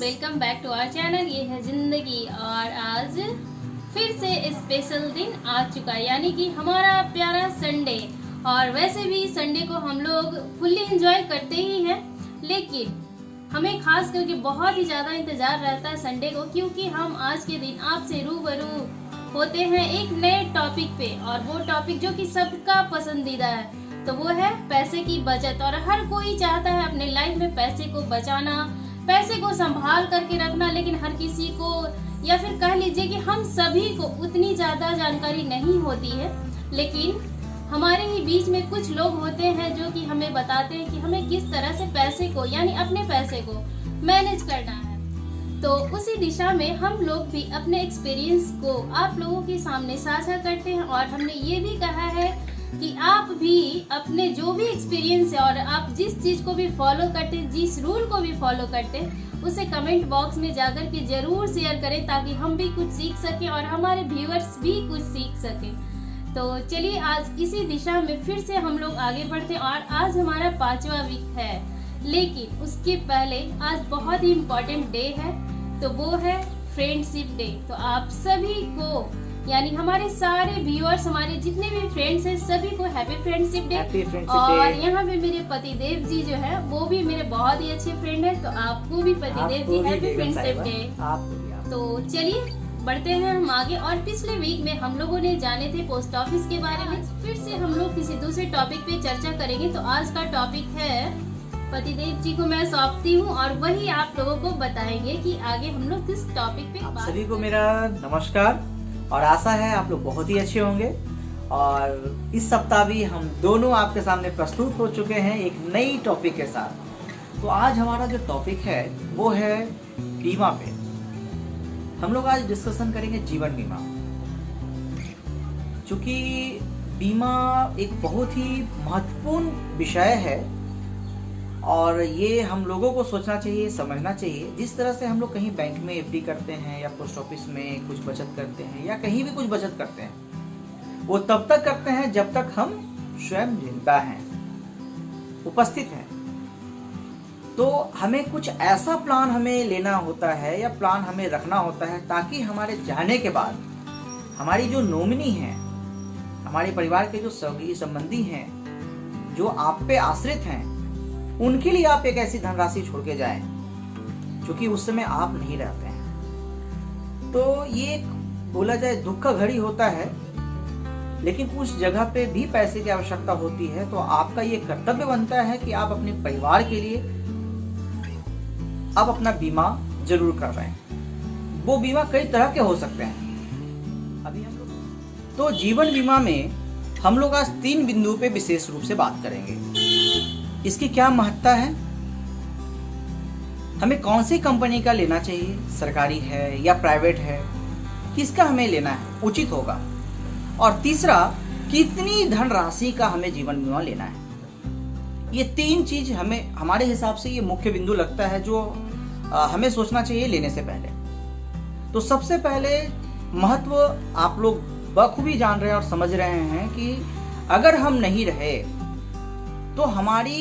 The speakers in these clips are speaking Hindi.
Welcome back to our channel. ये है जिंदगी और आज फिर से स्पेशल दिन आ चुका है, यानी कि हमारा प्यारा संडे। और वैसे भी संडे को हम लोग फुल्ली एंजॉय करते ही हैं, लेकिन हमें खास करके बहुत ही ज़्यादा इंतज़ार रहता है संडे को, क्योंकि हम आज के दिन आपसे रूबरू होते हैं एक नए टॉपिक पे। और वो टॉपिक जो कि सबका पसंदीदा है, तो वो है पैसे की बचत। और हर कोई चाहता है अपने लाइफ में पैसे को बचाना, पैसे को संभाल करके रखना, लेकिन हर किसी को, या फिर कह लीजिए कि हम सभी को उतनी ज़्यादा जानकारी नहीं होती है। लेकिन हमारे ही बीच में कुछ लोग होते हैं जो कि हमें बताते हैं कि हमें किस तरह से पैसे को, यानी अपने पैसे को मैनेज करना है। तो उसी दिशा में हम लोग भी अपने एक्सपीरियंस को आप लोगों के सामने साझा करते हैं। और हमने ये भी कहा है कि आप भी अपने जो भी एक्सपीरियंस है और आप जिस चीज़ को भी फॉलो करते हैं, जिस रूल को भी फॉलो करते हैं, उसे कमेंट बॉक्स में जाकर के जरूर शेयर करें, ताकि हम भी कुछ सीख सकें और हमारे व्यूअर्स भी कुछ सीख सकें। तो चलिए आज इसी दिशा में फिर से हम लोग आगे बढ़ते हैं। और आज हमारा 5वां वीक है, लेकिन उसके पहले आज बहुत ही इम्पोर्टेंट डे है, तो वो है फ्रेंडशिप डे। तो आप सभी को, यानी हमारे सारे व्यूअर्स, हमारे जितने भी फ्रेंड्स हैं, सभी को हैप्पी फ्रेंडशिप डे। और यहाँ पे मेरे पतिदेव जी जो है वो भी मेरे बहुत ही अच्छे फ्रेंड है, तो आपको भी पतिदेव जी हैप्पी फ्रेंडशिप डे। तो चलिए बढ़ते हैं हम आगे। और पिछले वीक में हम लोगों ने जाने थे पोस्ट ऑफिस के बारे में, फिर से हम लोग किसी दूसरे टॉपिक पे चर्चा करेंगे। तो आज का टॉपिक है पतिदेव जी को मैं सौंपती हूँ और वही आप लोगों को बताएंगे कि आगे हम लोग किस टॉपिक पे बात। सभी को मेरा नमस्कार और आशा है आप लोग बहुत ही अच्छे होंगे। और इस सप्ताह भी हम दोनों आपके सामने प्रस्तुत हो चुके हैं एक नई टॉपिक के साथ। तो आज हमारा जो टॉपिक है वो है बीमा पे। हम लोग आज डिस्कशन करेंगे जीवन बीमा। चूंकि बीमा एक बहुत ही महत्वपूर्ण विषय है और ये हम लोगों को सोचना चाहिए, समझना चाहिए। जिस तरह से हम लोग कहीं बैंक में एफडी करते हैं या पोस्ट ऑफिस में कुछ बचत करते हैं या कहीं भी कुछ बचत करते हैं, वो तब तक करते हैं जब तक हम स्वयं जिंदा हैं, उपस्थित हैं। तो हमें कुछ ऐसा प्लान हमें लेना होता है या प्लान हमें रखना होता है, ताकि हमारे जाने के बाद हमारी जो नॉमिनी है, हमारे परिवार के जो सहयोगी संबंधी हैं, जो आप पे आश्रित हैं, उनके लिए आप एक ऐसी धनराशि छोड़ के जाएं, क्योंकि उस समय आप नहीं रहते हैं। तो ये बोला जाए दुख का घड़ी होता है, लेकिन उस जगह पे भी पैसे की आवश्यकता होती है। तो आपका ये कर्तव्य बनता है कि आप अपने परिवार के लिए आप अपना बीमा जरूर करवाएं। वो बीमा कई तरह के हो सकते हैं। अभी हम लोग तो जीवन बीमा में हम लोग आज 3 बिंदुओं पे विशेष रूप से बात करेंगे। इसकी क्या महत्ता है, हमें कौन सी कंपनी का लेना चाहिए, सरकारी है या प्राइवेट है, किसका हमें लेना है उचित होगा, और तीसरा कितनी धनराशि का हमें जीवन बीमा लेना है। ये 3 चीज हमें, हमारे हिसाब से ये मुख्य बिंदु लगता है जो हमें सोचना चाहिए लेने से पहले। तो सबसे पहले महत्व आप लोग बखूबी जान रहे हैं और समझ रहे हैं कि अगर हम नहीं रहे तो हमारी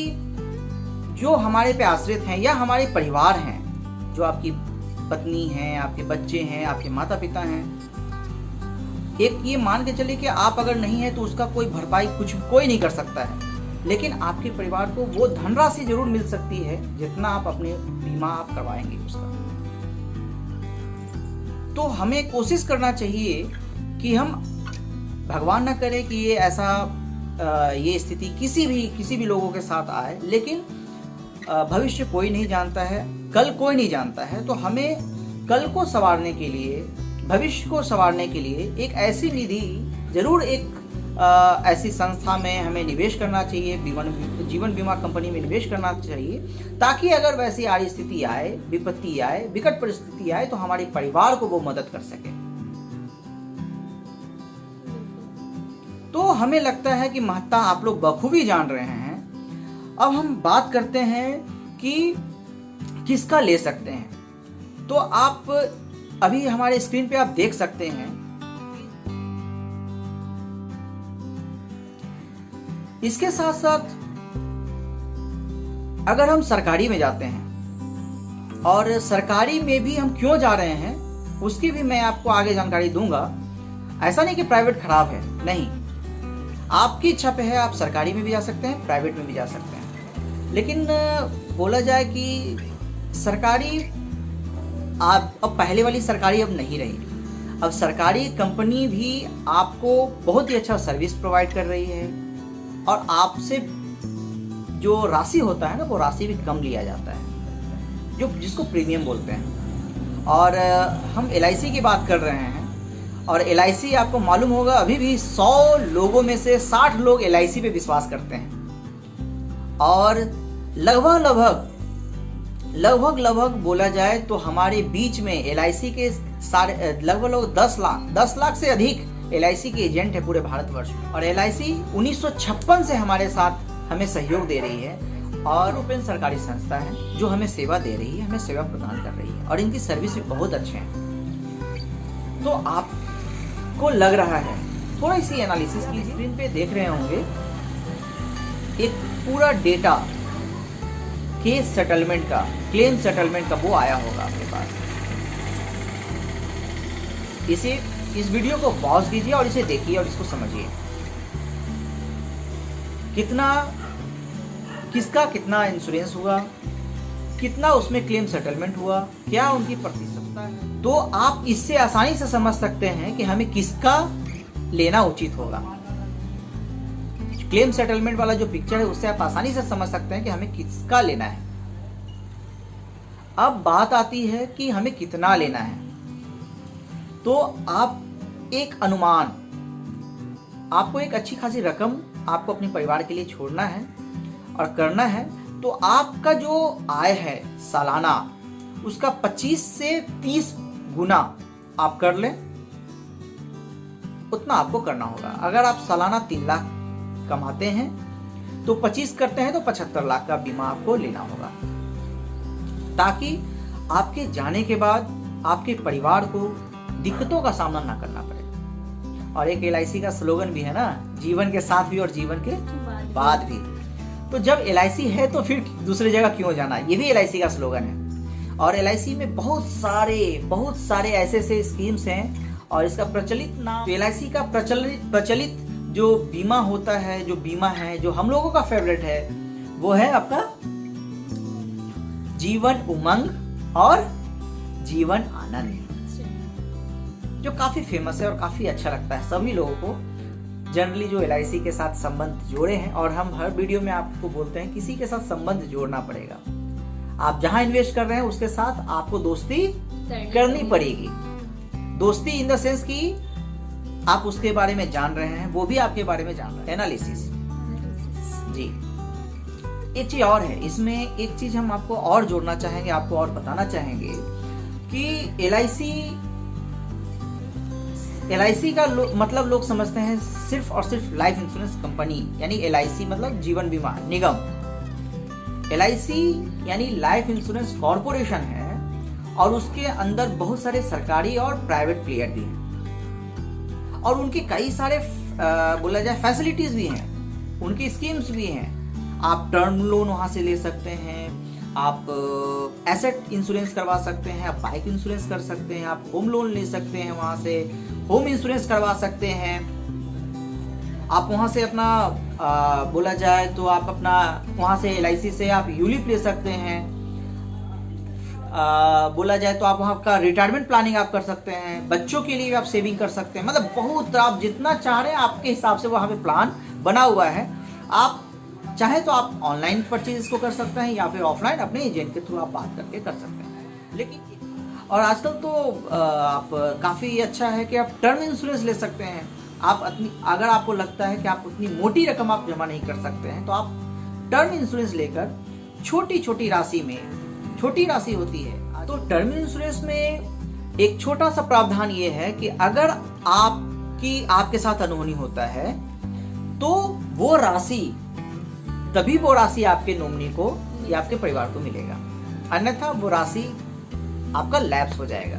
जो हमारे पे आश्रित हैं या हमारे परिवार हैं, जो आपकी पत्नी हैं, आपके बच्चे हैं, आपके माता पिता हैं, एक ये मान के चलिए कि आप अगर नहीं है तो उसका कोई भरपाई कोई नहीं कर सकता है, लेकिन आपके परिवार को वो धनराशि जरूर मिल सकती है जितना आप अपने बीमा आप करवाएंगे उसका। तो हमें कोशिश करना चाहिए कि हम, भगवान ना करे कि ये ऐसा ये स्थिति किसी भी लोगों के साथ आए, लेकिन भविष्य कोई नहीं जानता है, कल कोई नहीं जानता है। तो हमें कल को संवारने के लिए, भविष्य को संवारने के लिए एक ऐसी निधि जरूर, एक ऐसी संस्था में हमें निवेश करना चाहिए, जीवन बीमा कंपनी में निवेश करना चाहिए, ताकि अगर वैसी आड़ी स्थिति आए, विपत्ति आए, विकट परिस्थिति आए, तो हमारे परिवार को वो मदद कर सके। तो हमें लगता है कि महत्ता आप लोग बखूबी जान रहे हैं। अब हम बात करते हैं कि किसका ले सकते हैं। तो आप अभी हमारे स्क्रीन पे आप देख सकते हैं, इसके साथ साथ अगर हम सरकारी में जाते हैं और सरकारी में भी हम क्यों जा रहे हैं उसकी भी मैं आपको आगे जानकारी दूंगा। ऐसा नहीं कि प्राइवेट खराब है, नहीं, आपकी इच्छा पे है, आप सरकारी में भी जा सकते हैं, प्राइवेट में भी जा सकते हैं। लेकिन बोला जाए कि सरकारी अब पहले वाली सरकारी अब नहीं रही। अब सरकारी कंपनी भी आपको बहुत ही अच्छा सर्विस प्रोवाइड कर रही है और आपसे जो राशि होता है ना वो राशि भी कम लिया जाता है, जो जिसको प्रीमियम बोलते हैं। और हम LIC की बात कर रहे हैं और LIC आपको मालूम होगा अभी भी 100 लोगों में से 60 लोग LIC पे विश्वास करते हैं। और लगभग बोला जाए तो हमारे बीच में LIC के सारे लगभग 10 लाख से अधिक LIC के एजेंट है पूरे भारतवर्ष में। और LIC 1956 से हमारे साथ हमें सहयोग दे रही है और ओपन सरकारी संस्था है जो हमें सेवा दे रही है, हमें सेवा प्रदान कर रही है और इनकी सर्विस भी बहुत अच्छे हैं। तो आपको लग रहा है, थोड़ी सी एनालिसिस की स्क्रीन पे देख रहे होंगे एक पूरा डेटा केस सेटलमेंट का, क्लेम सेटलमेंट का वो आया होगा आपके पास। इस वीडियो को पॉज कीजिए और इसे देखिए और इसको समझिए किसका कितना इंश्योरेंस हुआ, कितना उसमें क्लेम सेटलमेंट हुआ, क्या उनकी प्रतिशतता है। तो आप इससे आसानी से समझ सकते हैं कि हमें किसका लेना उचित होगा। क्लेम सेटलमेंट वाला जो पिक्चर है उससे आप आसानी से समझ सकते हैं कि हमें किसका लेना है। अब बात आती है कि हमें कितना लेना है। तो आप एक अनुमान, आपको एक अच्छी खासी रकम आपको अपने परिवार के लिए छोड़ना है और करना है। तो आपका जो आय है सालाना उसका 25 से 30 गुना आप कर लें, उतना आपको करना होगा। अगर आप सालाना 3 लाख कमाते हैं तो 25 करते हैं तो 75 लाख का बीमा आपको लेना होगा, ताकि आपके जाने के बाद आपके परिवार को दिक्कतों का सामना ना करना पड़े। और एक LIC का स्लोगन भी है ना, जीवन के साथ भी और जीवन के बाद भी। तो जब LIC है तो फिर दूसरी जगह क्यों जाना, ये भी LIC का स्लोगन है। और LIC में बहुत सारे ऐसे स्कीम्स हैं और इसका प्रचलित नाम, LIC का प्रचलित जो बीमा होता है, जो बीमा है जो हम लोगों का फेवरेट है, वो है आपका जीवन उमंग और जीवन आनंद, जो काफी फेमस है और काफी अच्छा लगता है सभी लोगों को। जनरली जो LIC के साथ संबंध जोड़े हैं, और हम हर वीडियो में आपको बोलते हैं किसी के साथ संबंध जोड़ना पड़ेगा। आप जहां इन्वेस्ट कर रहे हैं उसके साथ आपको दोस्ती करनी पड़ेगी। दोस्ती इन द सेंस कि आप उसके बारे में जान रहे हैं, वो भी आपके बारे में जान रहे हैं। एनालिसिस जी। एक चीज और है इसमें, एक चीज हम आपको और जोड़ना चाहेंगे, आपको और बताना चाहेंगे कि LIC का मतलब लोग समझते हैं सिर्फ और सिर्फ लाइफ इंश्योरेंस कंपनी, यानी LIC मतलब जीवन बीमा निगम। LIC यानी लाइफ इंश्योरेंस कॉर्पोरेशन है और उसके अंदर बहुत सारे सरकारी और प्राइवेट प्लेयर भी हैं और उनके कई सारे बोला जाए फैसिलिटीज भी हैं, उनकी स्कीम्स भी हैं। आप टर्म लोन वहां से ले सकते हैं, आप एसेट इंश्योरेंस करवा सकते हैं, आप बाइक इंश्योरेंस कर सकते हैं, आप होम लोन ले सकते हैं, वहां से होम इंश्योरेंस करवा सकते हैं। आप वहां से अपना बोला जाए तो आप अपना वहां से LIC से आप यूलिप ले सकते हैं। बोला जाए तो आप वहां का रिटायरमेंट प्लानिंग आप कर सकते हैं, बच्चों के लिए आप सेविंग कर सकते हैं। मतलब बहुत, आप जितना चाह रहे हैं आपके हिसाब से वहां पे प्लान बना हुआ है। आप चाहे तो आप ऑनलाइन परचेज इसको कर सकते हैं या फिर ऑफलाइन अपने एजेंट के थ्रू आप बात करके कर सकते हैं। लेकिन और आजकल तो आप काफ़ी अच्छा है कि आप टर्म इंश्योरेंस ले सकते हैं। आप अगर आपको लगता है कि आप उतनी मोटी रकम आप जमा नहीं कर सकते हैं तो आप टर्म इंश्योरेंस लेकर छोटी राशि में, छोटी राशि होती है तो टर्म इंश्योरेंस में एक छोटा सा प्रावधान ये है कि अगर आपके साथ अनहोनी होता है तो वो राशि आपके नॉमिनी को या आपके परिवार को मिलेगा, अन्यथा वो राशि आपका लैप्स हो जाएगा।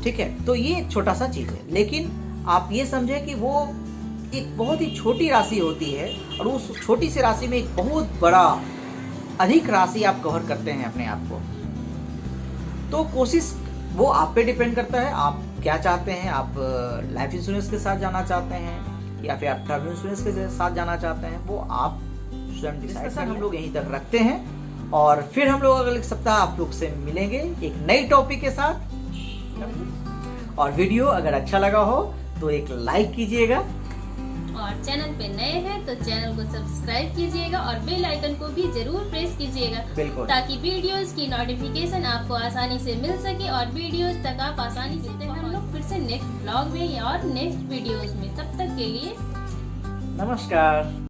ठीक है, तो ये एक छोटा सा चीज है। लेकिन आप ये समझे कि वो एक बहुत ही छोटी राशि होती है और उस छोटी सी राशि में एक बहुत बड़ा अधिक राशि आप कवर करते हैं अपने आप को। तो कोशिश वो आप पे डिपेंड करता है, आप क्या चाहते हैं। आप लाइफ इंश्योरेंस के साथ जाना चाहते हैं या फिर आप टर्म इंश्योरेंस के साथ जाना चाहते हैं, वो आप स्वयं डिसाइड करें। हम लोग यहीं तक रखते हैं और फिर हम लोग अगले सप्ताह आप लोग से मिलेंगे एक नई टॉपिक के साथ। और वीडियो अगर अच्छा लगा हो तो एक लाइक कीजिएगा, और चैनल पे नए हैं तो चैनल को सब्सक्राइब कीजिएगा और बेल आइकन को भी जरूर प्रेस कीजिएगा, बिल्कुल, ताकि वीडियोस की नोटिफिकेशन आपको आसानी से मिल सके और वीडियोस तक आप आसानी से हम लोग फिर से नेक्स्ट ब्लॉग में और नेक्स्ट वीडियोस में। तब तक के लिए नमस्कार।